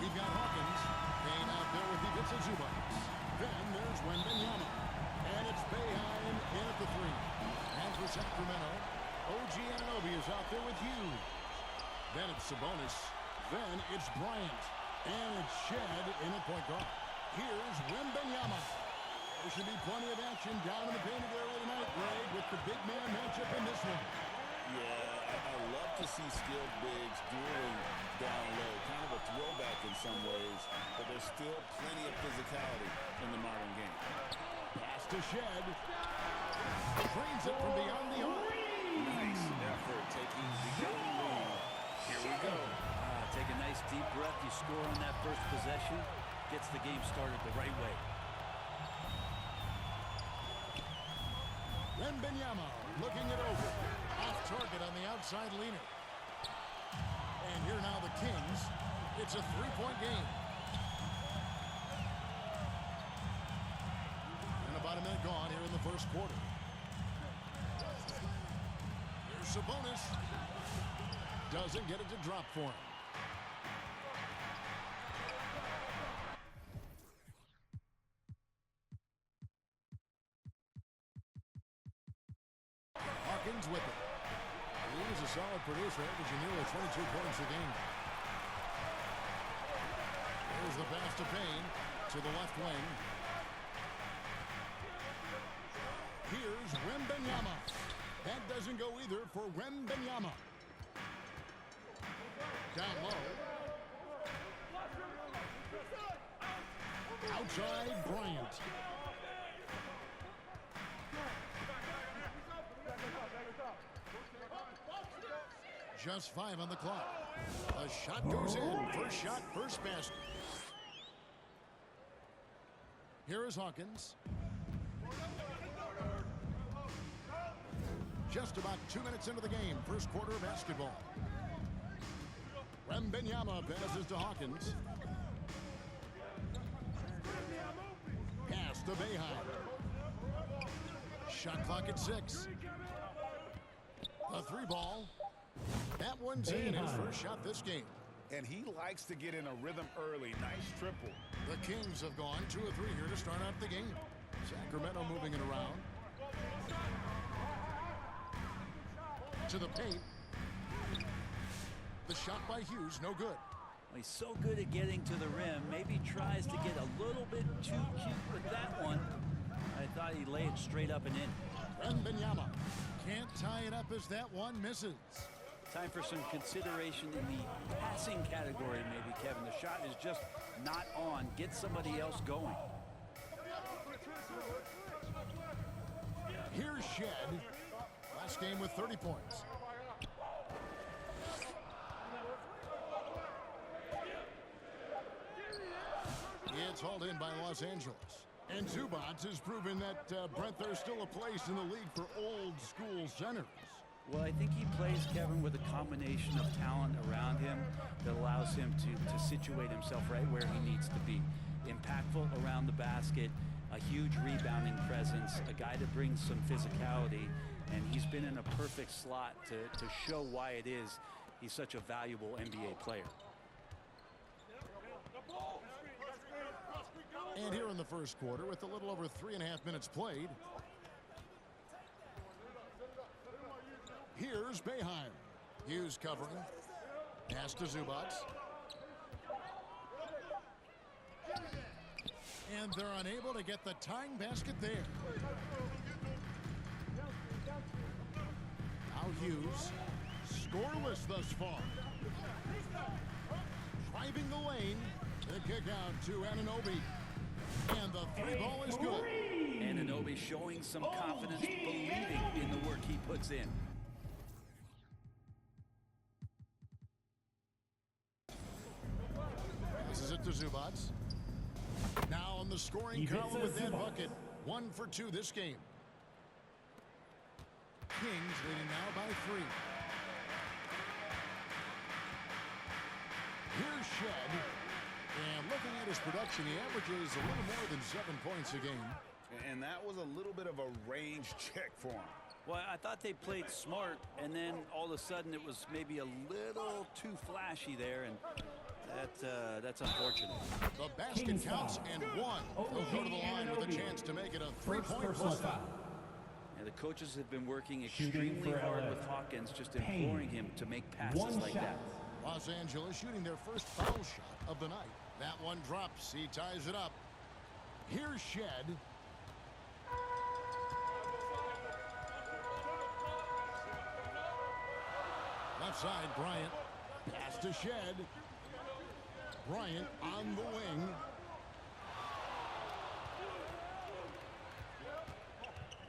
We've got Hawkins. Payne out there with the Vitsa Zubats. Then there's Wembanyama. And it's Boeheim in at the 3. And for Sacramento, OG Anunoby is out there with Hughes. Then it's Sabonis. Then it's Bryant. And it's Shed in at point guard. Here's Wembanyama. There should be plenty of action down in the painted area tonight, Greg, with the big man matchup in this one. Yeah, I love to see skilled bigs dueling down low. Kind of a throwback in some ways, but there's still plenty of physicality in the modern game. Pass to Shed. Trains it from beyond the arc. Nice effort taking the young lead. Here we go. Take a nice deep breath. You score on that first possession. Gets the game started the right way. Wembanyama looking it over. Off target on the outside leaner. And here now the Kings. It's a 3-point game. And about a minute gone here in the first quarter. Here's Sabonis. Doesn't get it to drop for him. Hawkins with it. He's a solid producer, averaging nearly 22 points a game. There's the pass to Payne to the left wing. Here's Wembanyama. That doesn't go either for Wembanyama. Down low. Outside Bryant. Just 5 on the clock. A shot goes in. First shot, first basket. Here is Hawkins. Just about 2 minutes into the game. First quarter of basketball. Wembanyama passes to Hawkins. Pass to Boeheim. Shot clock at 6. A 3-ball. That one's in, his first shot this game. And he likes to get in a rhythm early. Nice triple. The Kings have gone 2 of 3 here to start out the game. Sacramento moving it around. To the paint. The shot by Hughes, no good. Well, he's so good at getting to the rim. Maybe tries to get a little bit too cute with that one. I thought he'd lay it straight up and in. Wembanyama can't tie it up as that one misses. Time for some consideration in the passing category, maybe, Kevin. The shot is just not on. Get somebody else going. Here's Shed. Last game with 30 points. It's hauled in by Los Angeles. And Zubats has proven that, Brent, there's still a place in the league for old-school centers. Well, I think he plays, Kevin, with a combination of talent around him that allows him to situate himself right where he needs to be. Impactful around the basket, a huge rebounding presence, a guy that brings some physicality, and he's been in a perfect slot to show why it is he's such a valuable NBA player. And here in the first quarter, with a little over 3.5 minutes played, here's Boeheim. Hughes covering. Pass to Zubats. And they're unable to get the tying basket there. Now Hughes, scoreless thus far. Driving the lane. The kick out to Anunoby. And the 3-ball is good. Anunoby showing some confidence, believing in the work he puts in. Passes it to Zubats. Now on the scoring column with that bucket. 1 for 2 this game. Kings leading now by 3. Here's Shed. And looking at his production, he averages a little more than 7 points a game. And that was a little bit of a range check for him. Well, I thought they played smart, and then all of a sudden it was maybe a little too flashy there, and that's unfortunate. The basket counts and one. They'll go to the line with a chance to make it a three-point play. And the coaches have been working extremely hard with Hawkins, just imploring him to make passes like that. Los Angeles shooting their first foul shot of the night. That one drops. He ties it up. Here's Shed. Left side, Bryant. Pass to Shed. Bryant on the wing.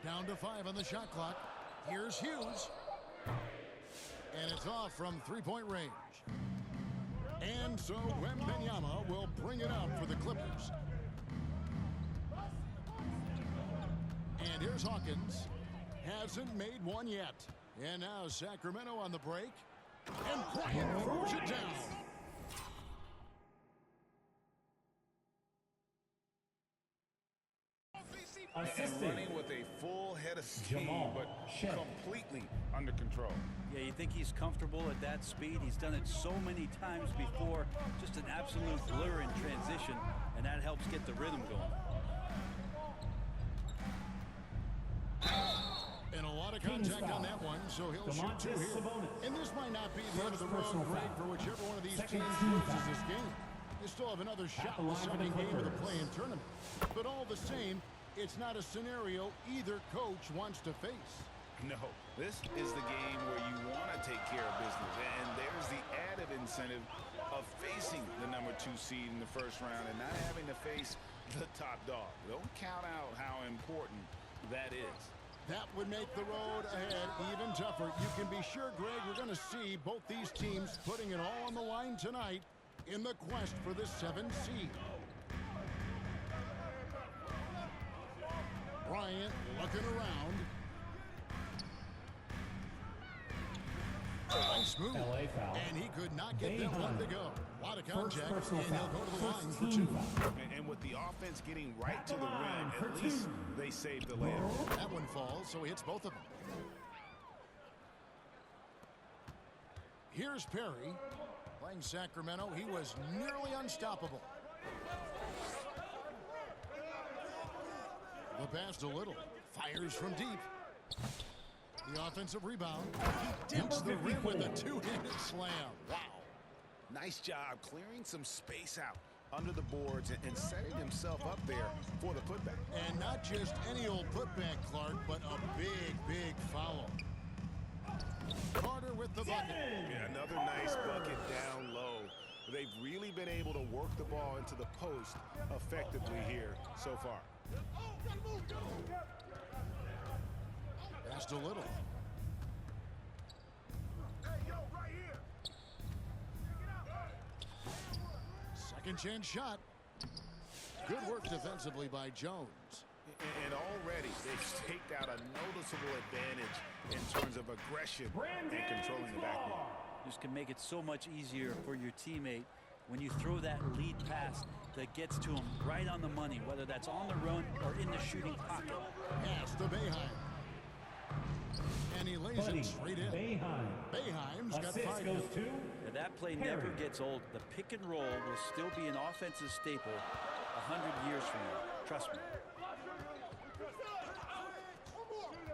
Down to 5 on the shot clock. Here's Hughes. And it's off from three-point range. And so Wembanyama will bring it up for the Clippers. And here's Hawkins. Hasn't made one yet. And now Sacramento on the break. And Bryant throws it down. And running with a full head of steam, but completely under control. Yeah, you think he's comfortable at that speed. He's done it so many times before. Just an absolute blur in transition, and that helps get the rhythm going. And a lot of contact on that one, so he'll shoot two here. And this might not be the end of the road break for whichever one of these teams loses this game. They still have another shot in the second game of the play-in tournament. But all the same, it's not a scenario either coach wants to face. No, this is the game where you want to take care of business. And there's the added incentive of facing the #2 seed in the first round and not having to face the top dog. Don't count out how important that is. That would make the road ahead even tougher. You can be sure, Greg, we're going to see both these teams putting it all on the line tonight in the quest for the 7th seed. Bryant looking around. Nice move. And he could not get that one to go. A lot of contact, and he'll go to the line for 2. And with the offense getting right to the rim, at least they saved the layup. That one falls, so he hits both of them. Here's Perry. Playing Sacramento, he was nearly unstoppable. The pass to Little. Fires from deep. The offensive rebound. He dips the rim with a two-handed slam. Wow. Nice job clearing some space out under the boards and setting himself up there for the putback. And not just any old putback, Clark, but a big, big foul. Carter with the bucket. Yeah, another nice bucket down low. They've really been able to work the ball into the post effectively here so far. Pass to Little. Second chance shot. Good work defensively by Jones. And already they've staked out a noticeable advantage in terms of aggression and controlling the backboard. This can make it so much easier for your teammate when you throw that lead pass that gets to him right on the money, whether that's on the run or in the shooting pocket. Pass to Boeheim. And he lays it straight in. Boeheim's got 5. Yeah, that play never gets old. The pick and roll will still be an offensive staple 100 years from now. Trust me.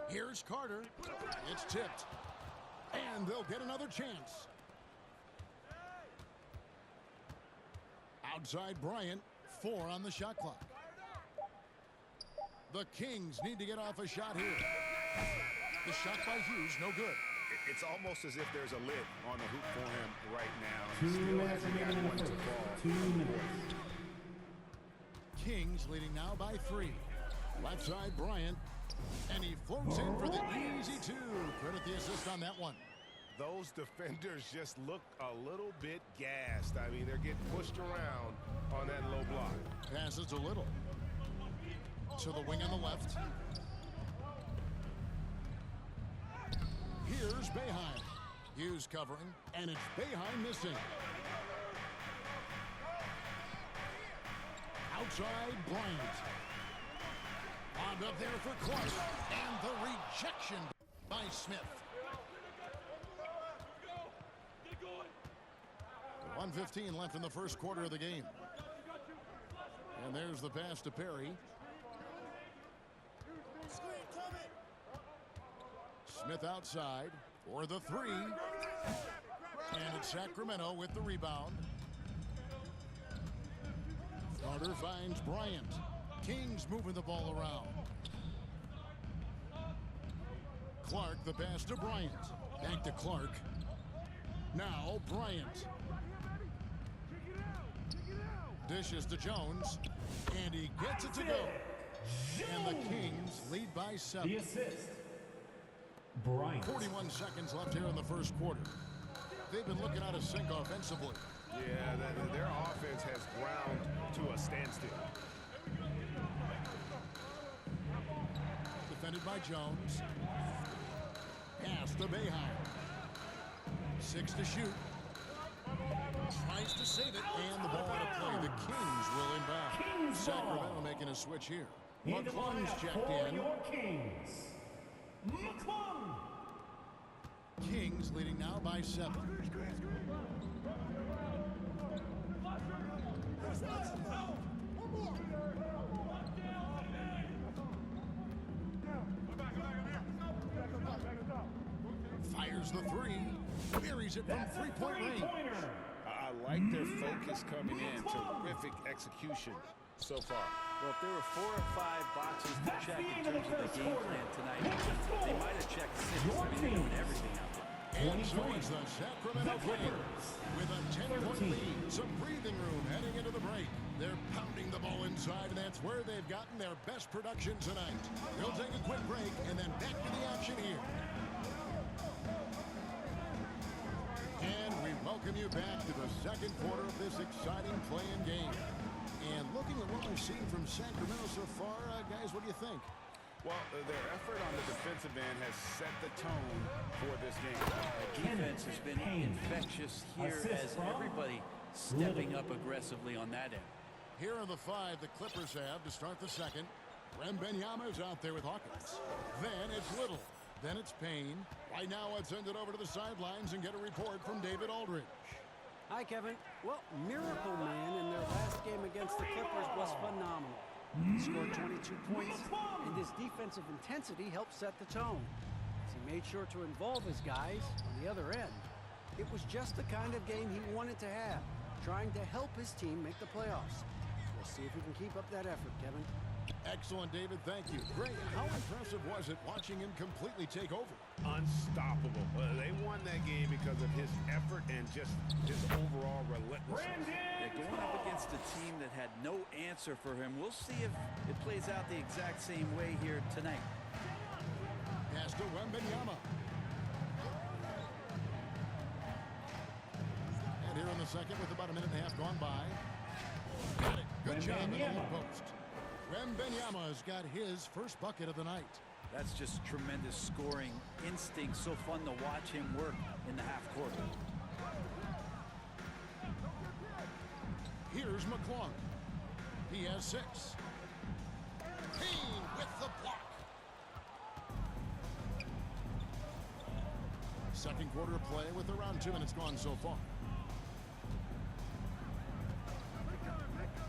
Here's Carter. It's tipped. And they'll get another chance. Outside Bryant. 4 on the shot clock. The Kings need to get off a shot here. The shot by Hughes, no good. It's almost as if there's a lid on the hoop for him right now. Still hasn't got one to fall. 2 minutes. Kings leading now by 3. Left side Bryant. And he floats in for the easy 2. Credit the assist on that one. Those defenders just look a little bit gassed. I mean, they're getting pushed around on that low block. Passes a Little. To the wing on the left. Here's Boeheim. Hughes covering, and it's Boeheim missing. Outside Bryant. Wound up there for Clark. And the rejection by Smith. 1:15 left in the first quarter of the game. And there's the pass to Perry. Smith outside for the three. And it's Sacramento with the rebound. Carter finds Bryant. Kings moving the ball around. Clark, the pass to Bryant. Back to Clark. Now Bryant. Dishes to Jones. And he gets it to go. And the Kings lead by 7. The assist. Bryant. 41 seconds left here in the first quarter. They've been looking out of sync offensively. Yeah, their offense has ground to a standstill. Defended by Jones. Pass to Boeheim. 6 to shoot. Tries to save it, and the ball out of play. The Kings will inbound. Sacramento making a switch here. McClung's checked in. Your Kings. McClung. Kings leading now by 7. Fires the three. Buries it from three-point range. I like their focus coming in. Terrific execution so far. Well, if there were 4 or 5 boxes to check in terms of the game plan tonight, they might have checked 6. I mean, they're doing everything out there. And so it's the Sacramento Kings with a 10-point lead. Some breathing room heading into the break. They're pounding the ball inside, and that's where they've gotten their best production tonight. They'll take a quick break and then back to the action here. And we welcome you back to the second quarter of this exciting play-in game. And looking at what we've seen from Sacramento so far, guys, what do you think? Well, their effort on the defensive end has set the tone for this game. Defense has been infectious here as everybody stepping up aggressively on that end. Here are the 5 the Clippers have to start the second. Wembanyama is out there with Hawkins. Then it's Little. Then it's Payne. Right now, let's send it over to the sidelines and get a report from David Aldridge. Hi, Kevin. Well, Miracle Man in their last game against the Clippers was phenomenal. He scored 22 points, and his defensive intensity helped set the tone. As he made sure to involve his guys on the other end. It was just the kind of game he wanted to have, trying to help his team make the playoffs. We'll see if he can keep up that effort, Kevin. Excellent, David. Thank you. Great. How impressive was it watching him completely take over? Unstoppable. They won that game because of his effort and just his overall relentlessness. Yeah, going up against a team that had no answer for him. We'll see if it plays out the exact same way here tonight. Pass to Wembanyama. And here in the second with about a minute and a half gone by. Got it. Good job in the low post. Wembanyama's got his first bucket of the night. That's just tremendous scoring instinct. So fun to watch him work in the half court. Here's McClung. He has 6. Payne with the block. Second quarter of play with around 2 minutes gone so far.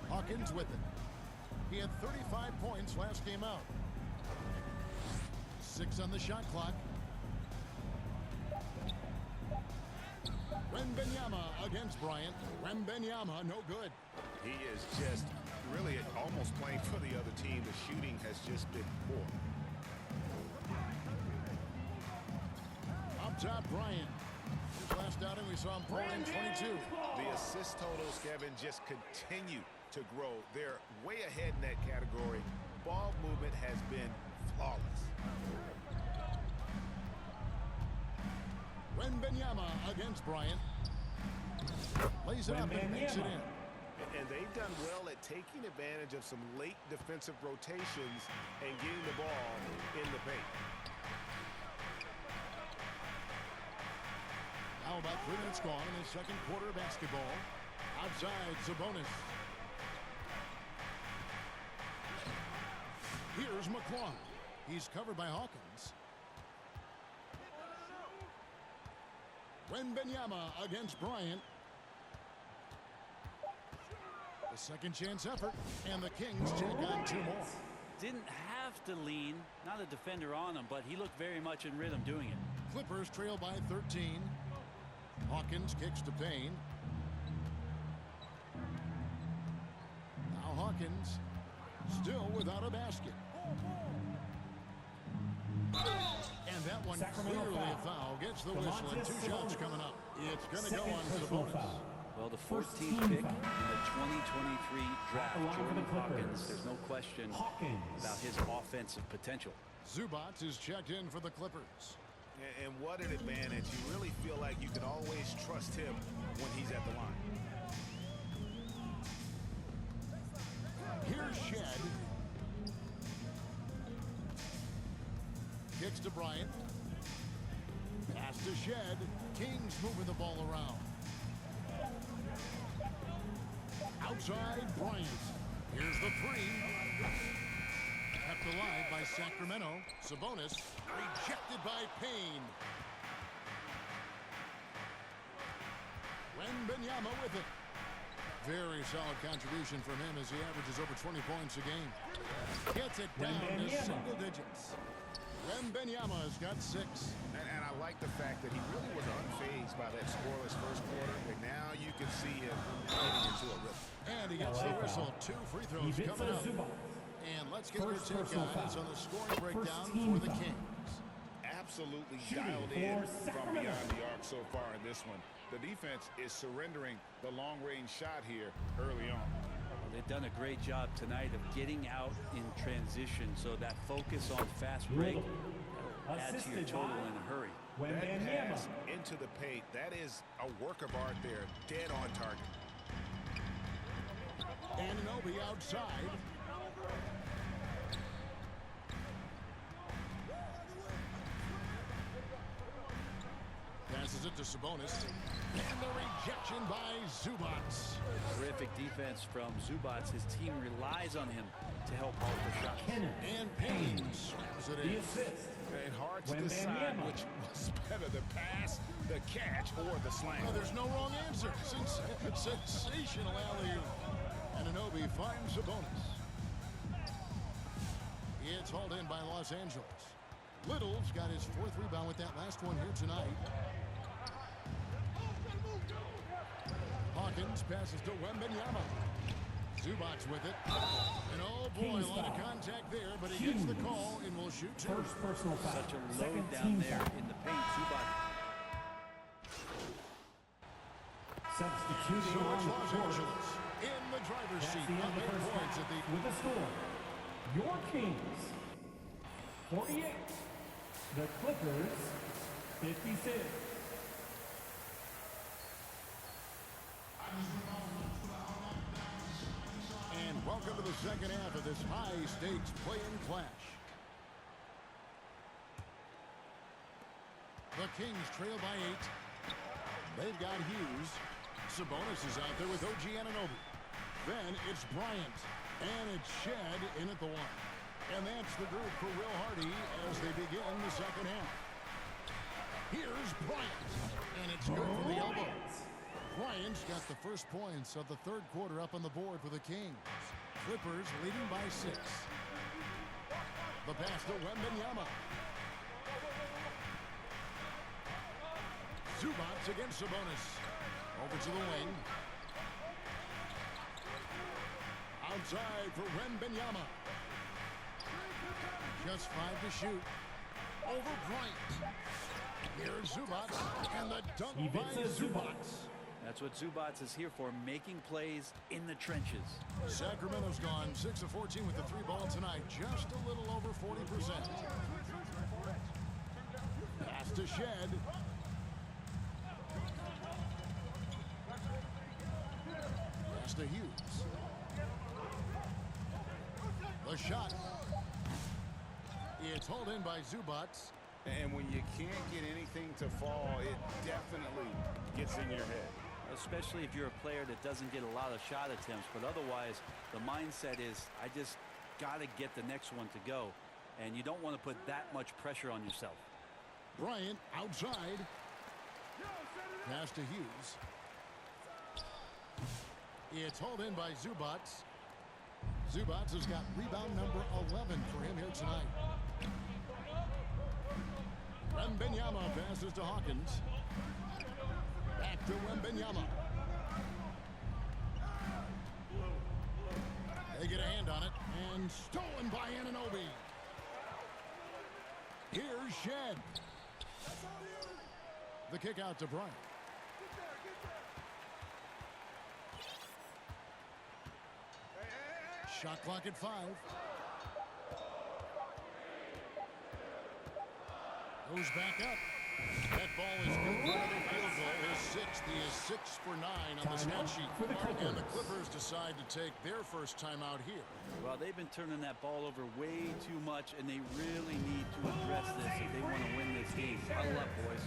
Hawkins with it. He had 35 points last game out. 6 on the shot clock. Wembanyama against Bryant. Wembanyama, no good. He is just really almost playing for the other team. The shooting has just been poor. Up top, Bryant. His last outing, we saw him pour in 22. The assist totals, Kevin, just continue to grow. They're way ahead in that category. Ball movement has been flawless. Wembanyama against Bryant. Lays it up and makes it in. And they've done well at taking advantage of some late defensive rotations and getting the ball in the paint. Now about 3 minutes gone in the second quarter of basketball. Outside, Sabonis. Here's McClung. He's covered by Hawkins. Wembanyama against Bryant. A second chance effort, and the Kings take on 2 more. Didn't have to lean, not a defender on him, but he looked very much in rhythm doing it. Clippers trail by 13. Hawkins kicks to Payne. Now Hawkins still without a basket. And that one clearly a foul. Gets the whistle and 2 shots coming up. It's going to go on Sabonis. Well, the 14th pick in the 2023 draft, Jordan Hawkins, there's no question about his offensive potential. Zubac is checked in for the Clippers. And what an advantage. You really feel like you can always trust him when he's at the line. Here's Shed. Kicks to Bryant. Pass to Shed. Kings moving the ball around. Outside Bryant. Here's the 3. Kept alive by Sacramento. Sabonis rejected by Payne. Wembanyama with it. Very solid contribution from him as he averages over 20 points a game. Gets it down to single digits. Wembanyama has got 6. And I like the fact that he really was unfazed by that scoreless first quarter. And now you can see him getting into a rhythm. And he gets the whistle. 2 free throws coming up. And let's get your take, guys, on the scoring breakdown for the Kings. Absolutely dialed in from beyond the arc so far in this one. The defense is surrendering the long-range shot here early on. Well, they've done a great job tonight of getting out in transition, so that focus on fast break adds to your total in a hurry. That pass into the paint, that is a work of art there, dead on target. Anunoby outside. Passes it to Sabonis. And the rejection by Zubac. Terrific defense from Zubac. His team relies on him to help hold the shots. And Payne slams it in. Very hard to decide which was better, the pass, the catch, or the slam. Well, there's no wrong answer. Sensational alley-oop. Anunoby finds Sabonis. It's hauled in by Los Angeles. Little's got his 4th rebound with that last one here tonight. Hawkins passes to Wembanyama. Zubac with it. And oh boy, a lot of contact there, but he gets the call and will shoot 2. First personal foul. Such a load down there in the paint. Zubac. Substituting So on it's the Los court. Angeles in the driver's That's seat the end on of the 8 first points half at the... with the score. Your Kings, 48. The Clippers, 56. And welcome to the second half of this high-stakes play-in clash. The Kings trail by 8. They've got Hughes. Sabonis is out there with OG Anunoby. Then it's Bryant. And it's Shed in at the 1. And that's the group for Will Hardy as they begin the second half. Here's Bryant. And it's good for the elbow. Bryant's got the first points of the 3rd quarter up on the board for the Kings. Clippers leading by 6. The pass to Wembanyama. Zubac against Sabonis. Over to the wing. Outside for Wembanyama. Just 5 to shoot. Over Bryant. Here's Zubac. And the dunk by Zubac. That's what Zubac is here for, making plays in the trenches. Sacramento's gone 6 of 14 with the 3 ball tonight. Just a little over 40%. Pass to Shed. Pass to Hughes. The shot. It's hauled in by Zubac. And when you can't get anything to fall, it definitely gets in your head. Especially if you're a player that doesn't get a lot of shot attempts, but otherwise the mindset is I just got to get the next one to go, and you don't want to put that much pressure on yourself. Bryant outside. Pass to Hughes. It's hauled in by Zubats. Zubats has got rebound number 11 for him here tonight. Wembanyama passes to Hawkins. Back to Wembanyama. They get a hand on it, and stolen by Anunoby. Here's Shed. The kick out to Bryant. Shot clock at 5. Goes back up. That ball is good for another field goal. His sixth. He is 6 for 9 on the stat sheet. And the Clippers decide to take their first timeout here. Well, they've been turning that ball over way too much, and they really need to address this if they want to win this game. Huddle up, boys.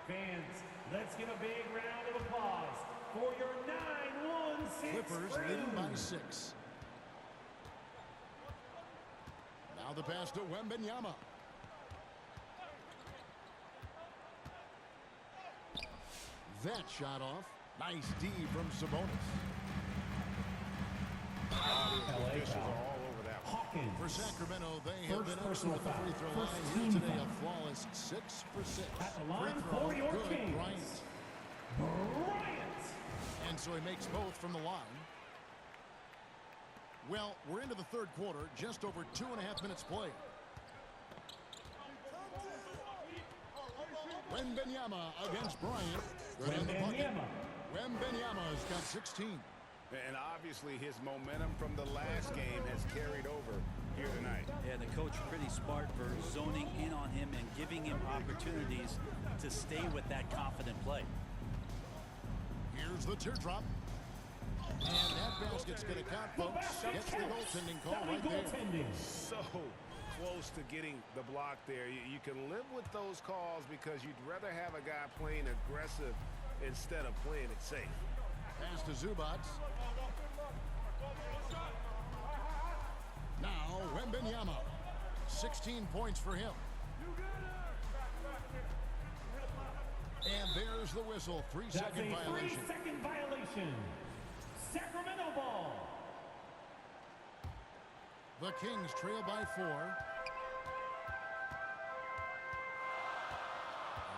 Fans, let's give a big round of applause for your 9-1-6 Clippers leading by 6. Now the pass to Wembanyama. That shot off. Nice D from Sabonis. LA Officials are foul. all over that one. Hawkins. For Sacramento, they have First been personal excellent at the free foul. throw First line team here today. foul. A flawless 6 for 6. At the Free line throw, for your good. Kings. Bryant. Bryant. And so he makes both from the line. Well, we're into the third quarter, just over 2.5 minutes played. Wembanyama against Bryant. Good in the bucket. Wembanyama's got 16. And obviously his momentum from the last game has carried over here tonight. Yeah, the coach pretty smart for zoning in on him and giving him opportunities to stay with that confident play. Here's the teardrop. And that basket's going to count, folks. Gets the goaltending call right there. So close to getting the block there. You can live with those calls because you'd rather have a guy playing aggressive instead of playing it safe. Pass to Zubats. Now Wembanyama. 16 points for him. And there's the whistle. 3-second violation. 3-second violation. Sacramento ball. The Kings trail by 4.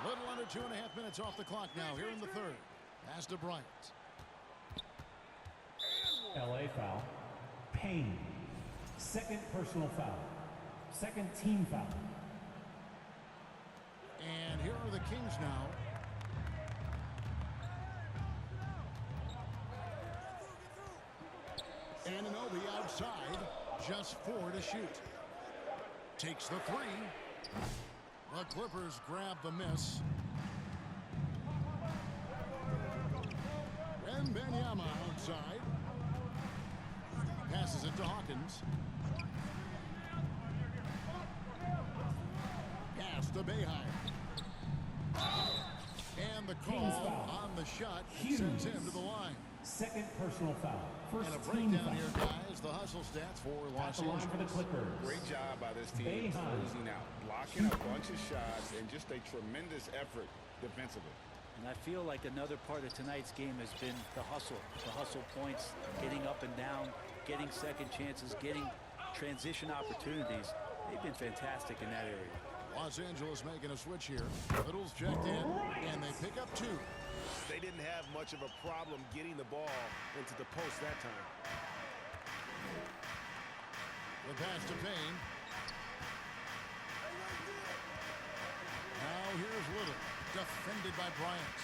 A little under 2.5 minutes off the clock now here in the third. Pass to Bryant. LA foul. Payne. Second personal foul. Second team foul. And here are the Kings now. Anunoby outside, just 4 to shoot. Takes the 3. The Clippers grab the miss. Wembanyama outside. Passes it to Hawkins. Pass to Boeheim. And the call on the shot sends him to the line. Second personal foul. First And a team breakdown foul. here, guys. The hustle stats for Los At the line for the Angeles. Clippers. Great job by this team closing out, blocking a bunch of shots, and just a tremendous effort defensively. And I feel like another part of tonight's game has been the hustle points, getting up and down, getting second chances, getting transition opportunities. They've been fantastic in that area. Los Angeles making a switch here. Little's checked in, and they pick up 2. They didn't have much of a problem getting the ball into the post that time. The pass to Payne. Now here's Little, defended by Bryant.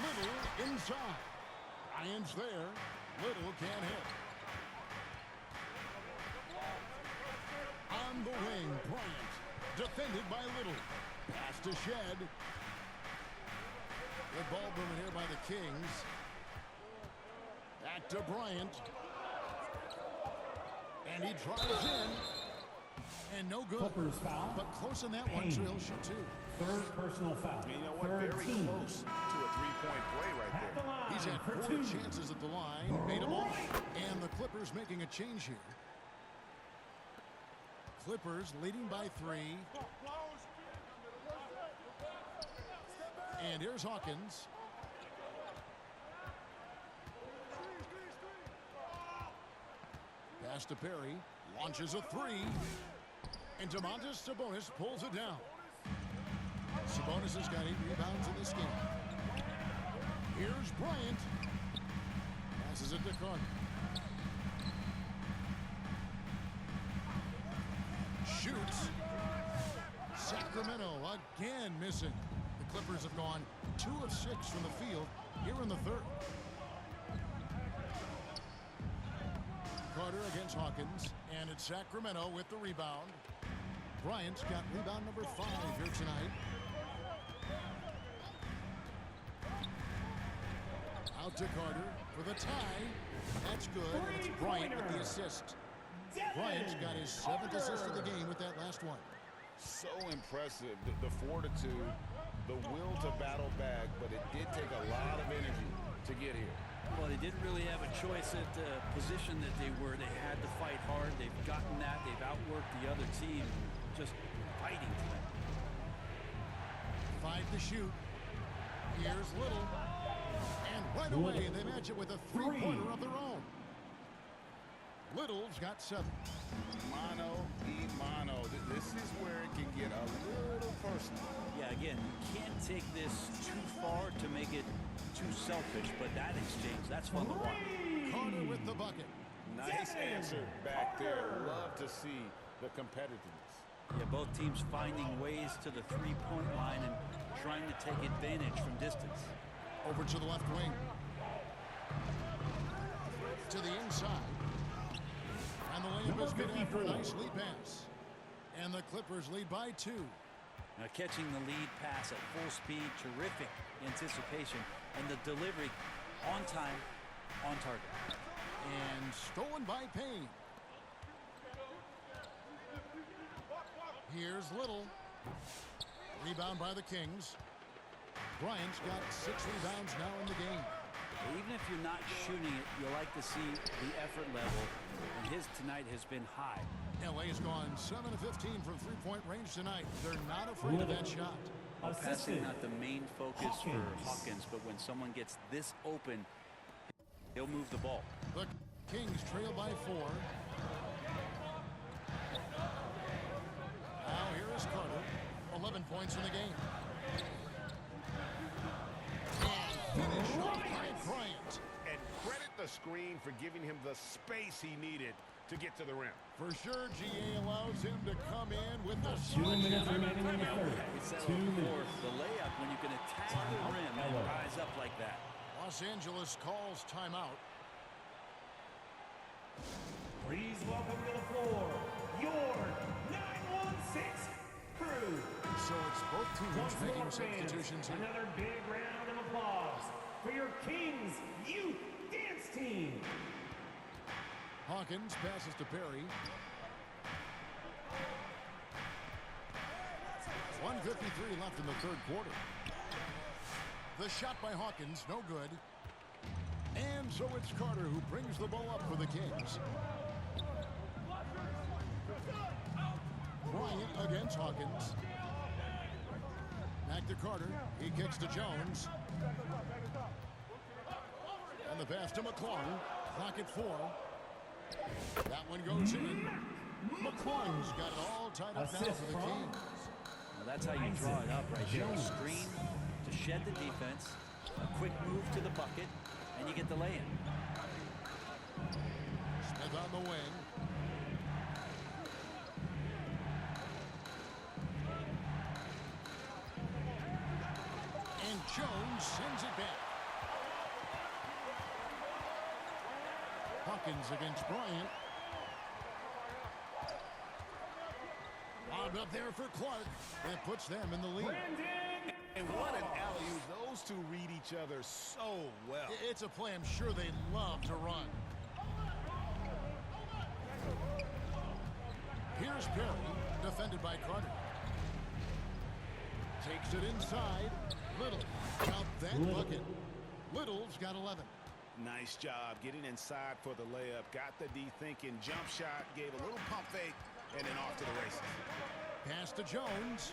Little inside. Bryant's there. Little can't hit. On the wing, Bryant, defended by Little. Pass to Shed. Good ball movement here by the Kings. Back to Bryant. And he drives in. And no good. Clippers foul. But close on that one, Payne. so he'll shoot 2. Third personal foul. And you know what? Third Very team. close to a three-point play right At the there. line He's had for 4 2. chances at the line. Made them all. And the Clippers making a change here. Clippers leading by 3. And here's Hawkins. Pass to Perry. Launches a three. And Domantas Sabonis pulls it down. Sabonis has got 8 rebounds in this game. Here's Bryant. Passes it to Carter. Shoots. Sacramento again missing. The Clippers have gone 2 of 6 from the field here in the third. Carter against Hawkins, and it's Sacramento with the rebound. Bryant's got rebound number 5 here tonight. Out to Carter for the tie. That's good. And it's Bryant with the assist. Bryant's got his 7th assist of the game with that last one. So impressive, the fortitude, the will to battle back, but it did take a lot of energy to get here. Well, they didn't really have a choice at the position that they were. They had to fight hard. They've gotten that. They've outworked the other team, just fighting tonight. 5 to shoot. Here's Little. And right away, they match it with a three-pointer of their own. Little's got 7. Mano y mano. This is where it can get a little personal. Yeah, again, you can't take this too far to make it too selfish, but that exchange, that's fun to watch. Carter with the bucket. Nice answer back there. Love to see the competitiveness. Yeah, both teams finding ways to the three-point line and trying to take advantage from distance. Over to the left wing. To the inside. And the layup is good after a nice lead pass. And the Clippers lead by 2. Now catching the lead pass at full speed, terrific anticipation, and the delivery on time, on target. And stolen by Payne. Here's Little. Rebound by the Kings. Bryant's got 6 rebounds now in the game. Even if you're not shooting it, you like to see the effort level, and his tonight has been high. LA's gone 7 of 15 from three-point range tonight. They're not afraid of that shot. Well, passing not the main focus for Hawkins, but when someone gets this open, he'll move the ball. The Kings trail by 4. Now here is Carter. 11 points in the game. And finish off by Bryant. And credit the screen for giving him the space he needed to get to the rim. For sure, GA allows him to come in with the 2 minutes remaining in the third. We said 2 before, minutes. the layup, when you can attack the rim and rise up like that. Los Angeles calls timeout. Please welcome to the floor your 916 crew. So it's both teams Once making more, fans, substitutions here. another big round of applause for your Kings Youth Dance Team. Hawkins passes to Perry. 1:53 left in the third quarter. The shot by Hawkins, no good. And so it's Carter who brings the ball up for the Kings. Bryant against Hawkins. Back to Carter. He kicks to Jones. And the pass to McClung. Clock at 4. That one goes in. McClung's got it all tied up now for the Kings. Well, that's how you draw it up right there. A screen to shed the defense, a quick move to the bucket, and you get the lay-in. Smith on the wing. And Jones sends it back. Hawkins against Bryant. Lobbed up there for Clark. That puts them in the lead. And what an alley-oop. Those two read each other so well. It's a play I'm sure they love to run. Here's Perry, defended by Carter. Takes it inside. Little. Count that bucket. Little's got 11. Nice job getting inside for the layup. Got the D thinking. Jump shot. Gave a little pump fake. And then off to the races. Pass to Jones.